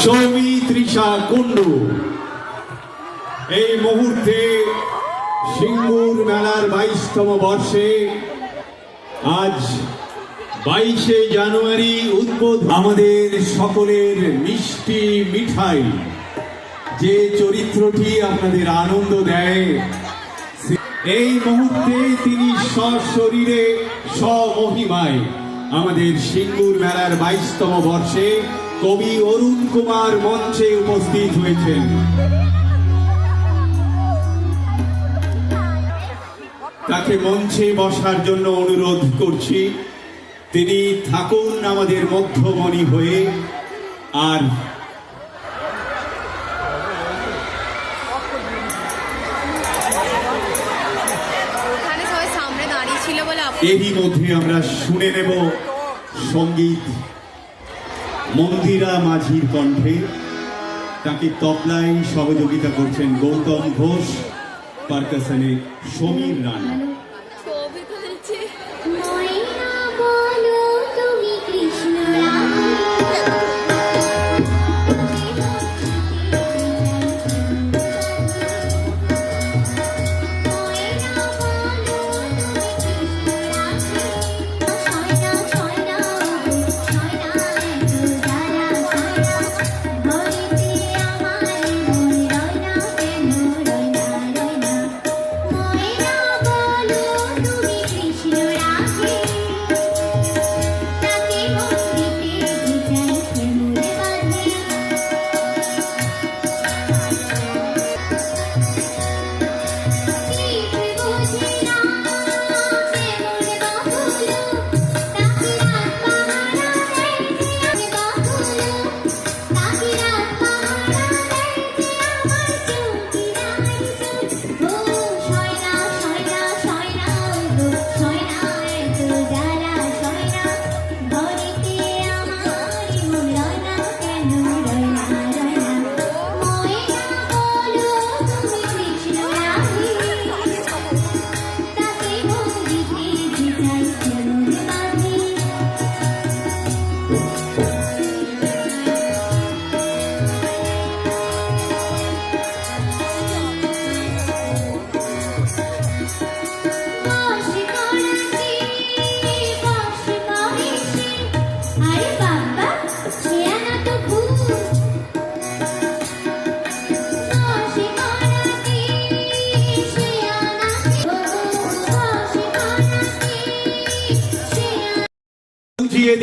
সৌমি তৃষা কুণ্ডু এই মুহূর্তে সিঙ্গুর মেলার 22তম বর্ষে আজ 22শে জানুয়ারি উদ্বোধন আমাদের সকলের মিষ্টি মিঠাই যে চরিত্রটি আপনাদের আনন্দ দেয় এই মুহূর্তে তিনি সশরীরে স্বমহিমায় আমাদের সিঙ্গুর মেলার 22তম বর্ষে কবি অরুণ কুমার মঞ্চে উপস্থিত হয়েছেন। তাকে মঞ্চে বসার জন্য অনুরোধ করছি। তিনি থাকুন আমাদের মধ্যমণি হয়ে। আর এরই মধ্যে আমরা শুনে নেব সঙ্গীত মন্দিরা মাঝির কণ্ঠে। তাকে তবলায় সহযোগিতা করছেন গৌতম ঘোষ, পারকাশনে সমীর রানা।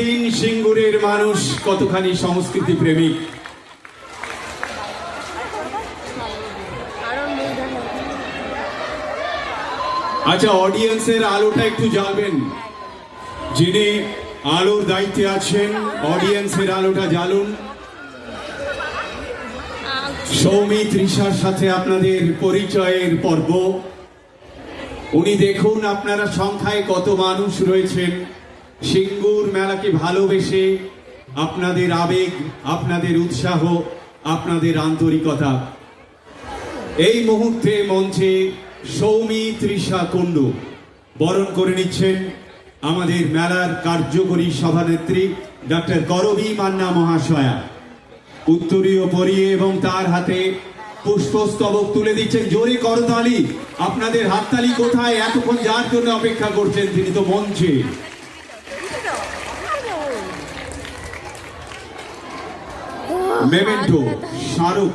দিন সিঙ্গুরের মানুষ কতখানি সংস্কৃতি প্রেমিক। আচ্ছা, অডিয়েন্সের আলোটা একটু জ্বালবেন। যিনি আলোর দায়িত্বে আছেন অডিয়েন্সের আলোটা জ্বালুন। সৌমি তৃষার সাথে আপনাদের পরিচয়ের পর্ব। উনি দেখুন আপনারা সংখ্যায় কত মানুষ রয়েছেন। সিঙ্গুর মেলাকে ভালোবেসে আপনাদের আবেগ, আপনাদের উৎসাহ, আপনাদের আন্তরিকতা। এই মুহূর্তে মঞ্চে সৌমি তৃষা কুণ্ডু বরণ করে নিচ্ছেন আমাদের মেলার কার্যকরী সভানেত্রী ডক্টর করবী মান্না মহাশয়া। উত্তরীয় পরিয়ে এবং তার হাতে পুষ্পস্তবক তুলে দিচ্ছেন। জোরে করতালি। আপনাদের হাততালি কোথায়? এতক্ষণ যার জন্য অপেক্ষা করছেন তিনি তো মঞ্চে। মেমেন্টো শাহরুখ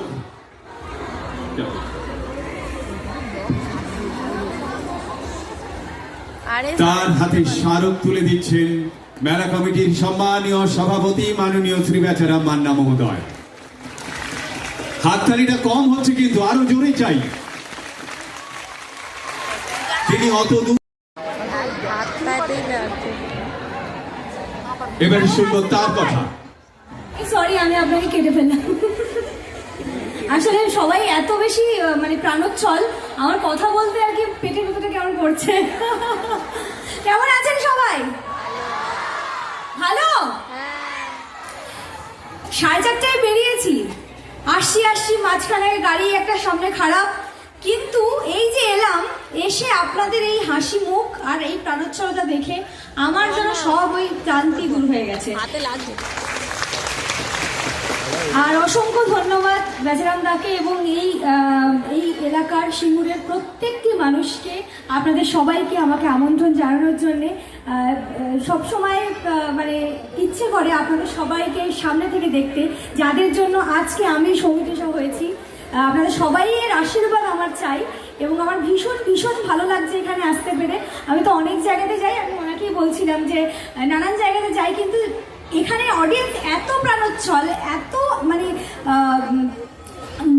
তার হাতে স্মারক তুলে দিচ্ছেন মেলা কমিটির সম্মানীয় সভাপতি মাননীয় শ্রী বেচারাম মান্না মহোদয়। হাততালিটা কম হচ্ছে কিন্তু আরো জোরে চাই। তিনি অত দূর। এবারে শুনবো তার কথা। সরি, আমি আপনাকে কেটে ফেললাম। আসলে সবাই এত বেশি মানে প্রাণোচ্ছল, আমার কথা বলতে আর কি পেটের ভেতরে কেমন করছে। কেমন আছেন সবাই? ভালো। 4:30টায় বেরিয়েছি, আসছি মাঝখানে গাড়ি একটা সামনে খারাপ, কিন্তু এই যে এলাম, এসে আপনাদের এই হাসি মুখ আর এই প্রাণোচ্ছলতা দেখে আমার যেন সব ওই ক্লান্তি দূর হয়ে গেছে। আর অসংখ্য ধন্যবাদ বেচারাম দাকে এবং এই এলাকার সিঙ্গুরের প্রত্যেকটি মানুষকে, আপনাদের সবাইকে আমাকে আমন্ত্রণ জানানোর জন্যে। সবসময় মানে ইচ্ছে করে আপনাদের সবাইকে সামনে থেকে দেখতে, যাদের জন্য আজকে আমি সৌমিত্রিষা হয়েছি। আপনাদের সবাইয়ের আশীর্বাদ আমার চাই এবং আমার ভীষণ ভীষণ ভালো লাগছে এখানে আসতে পেরে। আমি তো অনেক জায়গাতে যাই, আমি ওনাকেই বলছিলাম যে নানান জায়গাতে যাই, কিন্তু এখানে অডিয়েন্স এত প্রাণোচ্ছল, এত মানে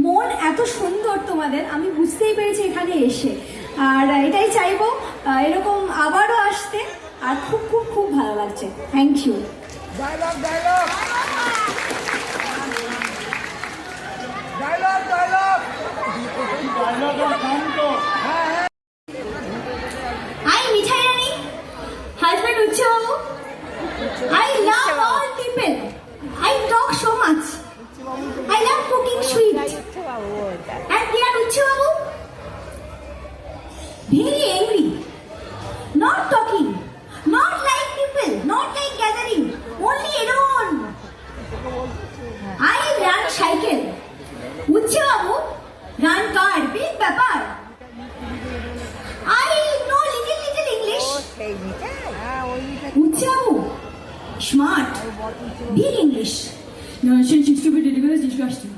মন এত সুন্দর তোমাদের, আমি বুঝতেই পেরেছি এখানে এসে। আর এটাই চাইবো এরকম আবারও আসতে, আর খুব খুব খুব ভালো লাগছে। Thank you. Dialogue dialogue dialogue dialogue I, Mithai Rani, husband Uche Babu. I love all people. I talk so much. I love cooking sweet. And here Uche Babu, very angry, not talking, not like people, not like gathering, only alone. I run cycle. Uche Babu run car, big ব্যাপার। I know little English. Uche Babu, smart, big English. Nonsense, stupid, ridiculous, disgusting.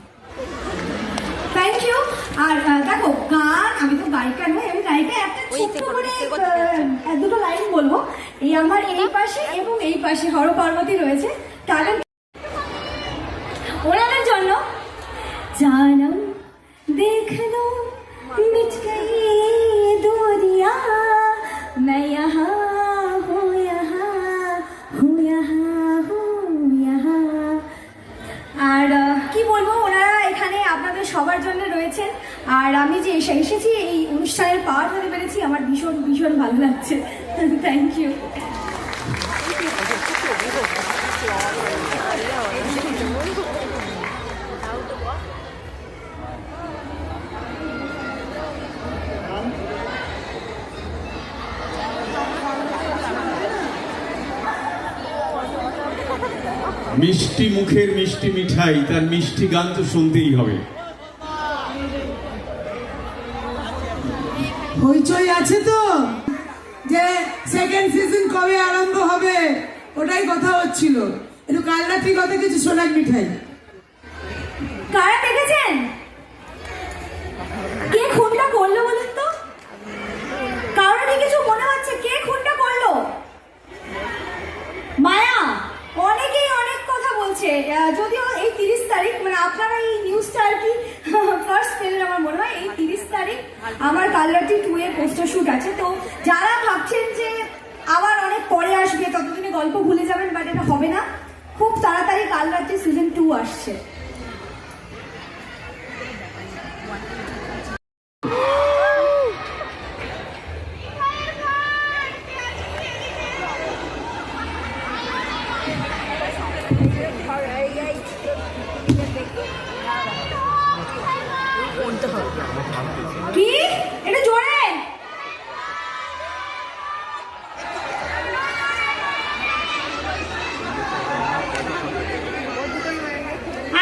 Thank you. আর দেখো গান, আমি তো গায়িকা নই, আমি গায়িকা একটা ছোট্ট করে দুটো লাইন বলবো। এই আমার এই পাশে এবং এই পাশে হর পার্বতী রয়েছে, তাদের ওনাদের জন্য। জানম দেখ লো মিট গই দুনিয়া, मैं यहाँ हूँ यहाँ हूँ यहाँ हूँ यहाँ। আর কি বলবো, ওনারা এখানে আপনাদের সবার জন্য রয়েছেন। আর আমি যে এসেছি এই অনুষ্ঠানের পার্ট হতে পেরেছি, আমার ভীষণ ভীষণ ভালো লাগছে। Thank you. মিষ্টি মুখের মিষ্টি মিঠাই, তার মিষ্টি গান তো শুনতেই হবে। হইচই আছে তো, যে সেকেন্ড সিজন কবে আরম্ভ হবে ওটাই কথা হচ্ছিল। একটু কাল রাত্রি কথা কিছু শোনাক মিঠাই। কারা দেখেছেন? কে খুনটা করলো বলুন তো? কারোর কিছু মনে হচ্ছে কে খুনটা করলো? মায়া। অনেকেই অনেক কথা বলছে, যদিও এই 30 তারিখ, মানে আপনারা এই নিউজটা আর কি ফার্স্ট পেলেন আমার মনে হয়। এই 30 তারিখ আমার কালরাত্রি 2 এর পোস্টার শুট আছে। তো যারা ভাবছেন যে আবার অনেক পরে আসবে, ততদিনে গল্প ভুলে যাবেন, বাট এটা হবে না। খুব তাড়াতাড়ি কালরাত্রি সিজন 2 আসছে। কি এটা জোরে?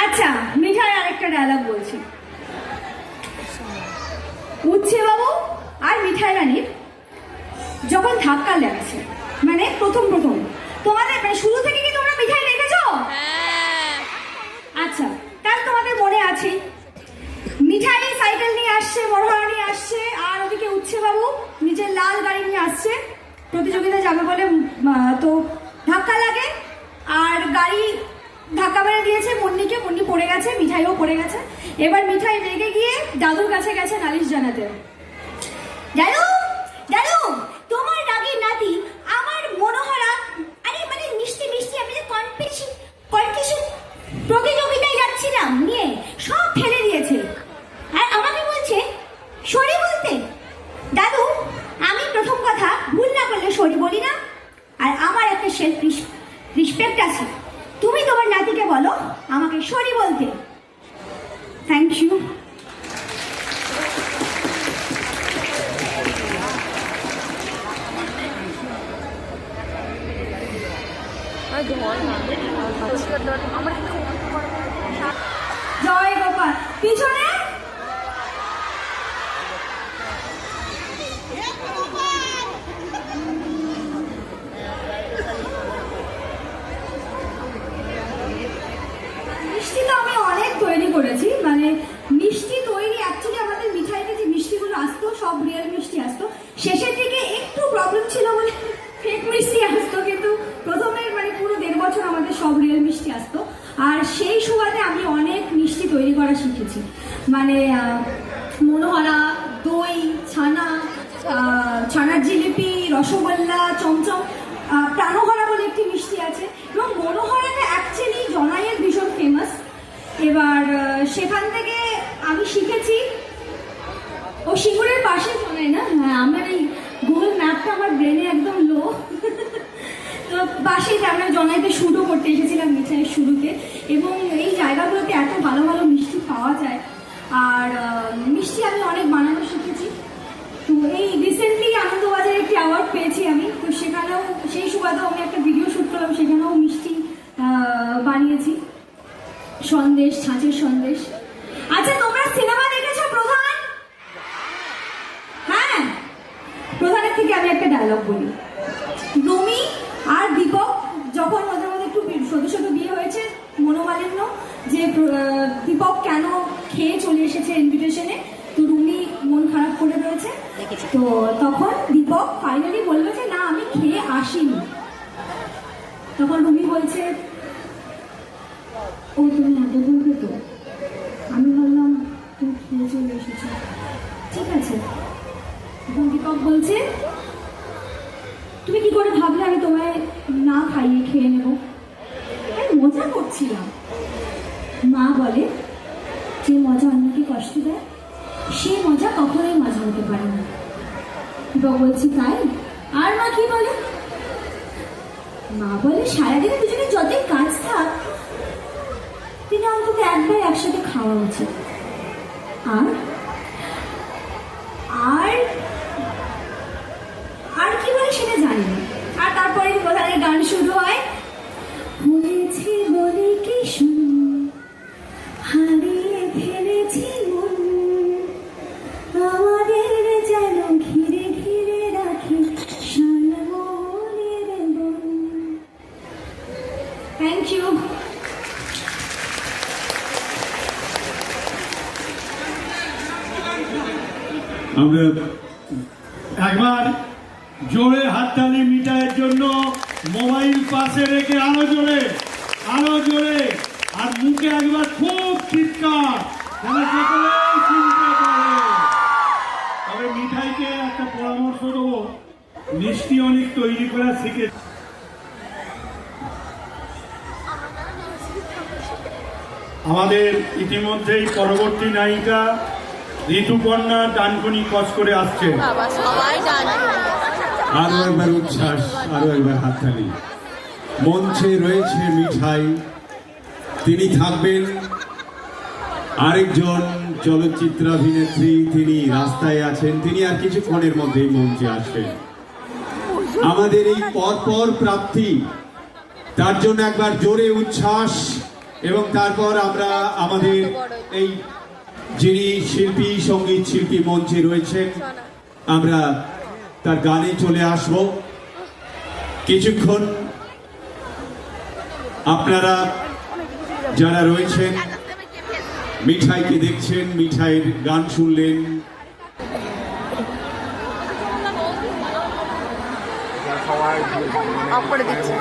আচ্ছা, মিঠাই আরেকটা ডায়লগ বলছি। উচ্ছে বাবু আর মিঠাই রানীর যখন ধাক্কা লাগছে, মানে প্রথম তোমাদের, মানে শুরু থেকে কি তোমরা মিঠাই দেখেছো? আচ্ছা, তাহলে তোমাদের মনে আছে মিঠাই সাইকেল নিয়ে আসছে, মরহারা নিয়ে আসছে, আর ওদিকে উচ্ছে বাবু নিজের লাল গাড়ি নিয়ে আসছে প্রতিযোগিতা যাবে বলে। তো ধাক্কা লাগে, আর গাড়ি ধাক্কা মেরে দিয়েছে মুন্নিকে, মুন্নি পড়ে গেছে, মিঠাইও পড়ে গেছে। এবার মিঠাই রেগে গিয়ে দাদুর কাছে গেছে নালিশ জানাতে। দাদু দাদু, তোমার রাগের নাতি আমার মনোহরা, আরে মানে মিষ্টি মিষ্টি, আমি যে কম্পিটিশন প্রতিযোগিতায় যাচ্ছিলাম নিয়ে সব ফেলে দিয়েছে, আর আমাকে বলছে সরি বলতে। দাদু, আমি প্রথম কথা ভুল না করলে সরি বলি না, আর আমার একটা সেলফ রেসপেক্ট আছে। তুমি তোমার নাতিকে বলো আমাকে সরি বলতে। Thank you. আমার এবার পিছনে মিষ্টি তো আমি অনেক তৈরি করেছি, মানে মিষ্টি তৈরি অ্যাকচুয়ালি আমাদের মিঠাইতে যে মিষ্টিগুলো আসতো সব রিয়েল মিষ্টি আসতো, শেষের দিকে একটু প্রবলেম ছিল বলে ফেক মিষ্টি আসতো, কিন্তু প্রথমে মানে পুরো 1.5 বছর আমাদের সব রিয়েল মিষ্টি আসতো। আর সেই সুবাদে আমি অনেক মিষ্টি তৈরি করা শিখেছি, মানে মনোহরা, দই, ছানা, ছানার জিলিপি, রসগোল্লা, চমচম, প্রাণহরা বলে একটি মিষ্টি আছে, এবং মনোহরাটা অ্যাকচুয়ালি জনাইয়ের ভীষণ ফেমাস। এবার সেখান থেকে আমি শিখেছি, ও সিঙ্গুরের পাশে শোনে না, হ্যাঁ আমার এই গুগল ম্যাপটা আমার ব্রেনে একদম লো। তো পাশেই আমরা জনাইতে শুরু করতে এসেছিলাম মিঠাইয়ের শুরুতে, এবং এই জায়গাগুলোতে এত ভালো ভালো মিষ্টি পাওয়া যায়, আর মিষ্টি আমি অনেক বানানো শিখেছি। তো এই রিসেন্টলি আনন্দবাজারে একটি অ্যাওয়ার্ড পেয়েছি আমি, তো সেখানেও সেই সুবাদেও আমি একটা ভিডিও শ্যুট করলাম, সেখানেও মিষ্টি বানিয়েছি, সন্দেশ, ছাঁচের সন্দেশ। আচ্ছা তোমরা সিনেমা দেখেছো প্রধান? হ্যাঁ, প্রধানের থেকে আমি একটা ডায়লগ বলি। রুমি আর দীপক যখন ওদের মধ্যে একটু সদ্য সদ্য বিয়ে হয়েছে, মনোমালিন্য, যে দীপক কেন খেয়ে চলে এসেছে ইনভিটেশনে, তো রুমি মন খারাপ করে রয়েছে, তো তখন দীপক ফাইনালি বললো যে না আমি খেয়ে আসিনি। তখন রুমি বলছে ও তুমি এত বলবে তো, আমি ভাবলাম তুমি খেয়ে চলে এসেছো, ঠিক আছে। তখন দীপক বলছে তুমি কি করে ভাবলে আমি তোমায় না খাইয়ে খেয়ে নেব? আমি মজা করছিলাম। মা বলে যে মজা অন্যকে কষ্ট দেয় সে মজা কখনোই মজা হতে পারে না। দীপক বলছি তাই? আর মা কি বলে? মা বলে সারাদিনে দুজনে যতই কাজ থাক তিনি অন্তত একবার একসাথে খাওয়া উচিত। আর আর আর কি বলে সেটা জানি না। আর তারপরে কোথায় গান শুরু হয়, হয়েছে বলে কি শুন, হারিয়ে ফেলেছি মন, আমাদের যেন ঘিরে ঘিরে রাখি সালমনের বন। Thank you. আমরা একবার জোরে হাততালি মিঠাইয়ের জন্য, মোবাইল পাশে রেখে আরো জোরে, আরো জোরে, আর মুখে একবার খুব চিৎকার, যেন সকলেই শুনতে পারে। তবে মিঠাইকে একটা পরামর্শ দেবো, মিষ্টি অনেক তৈরি করা শিখে। আমাদের ইতিমধ্যেই পরবর্তী নায়িকা ঋতুপর্ণা ডানকুনি কচ করে আসছে। আরো একবার উচ্ছ্বাস, আরো একবার হাততালি। মঞ্চে রয়েছে মিঠাই, তিনি থাকবেন। আরেকজন চলচ্চিত্রাভিনেত্রী, তিনি রাস্তায় আছেন, তিনি আর কিছুক্ষণের মধ্যেই মঞ্চে আসবেন। আমাদের এই পরপর প্রাপ্তি, তার জন্য একবার জোরে উচ্ছ্বাস, এবং তারপর আমরা আমাদের এই যিনি শিল্পী, সঙ্গীত শিল্পী মঞ্চে রয়েছেন, আমরা তার গানে চলে আসব। কিছুক্ষণ আপনারা যারা রয়েছেন মিঠাইকে দেখছেন, মিঠাইয়ের গান শুনলেন। অফ করে দিচ্ছি।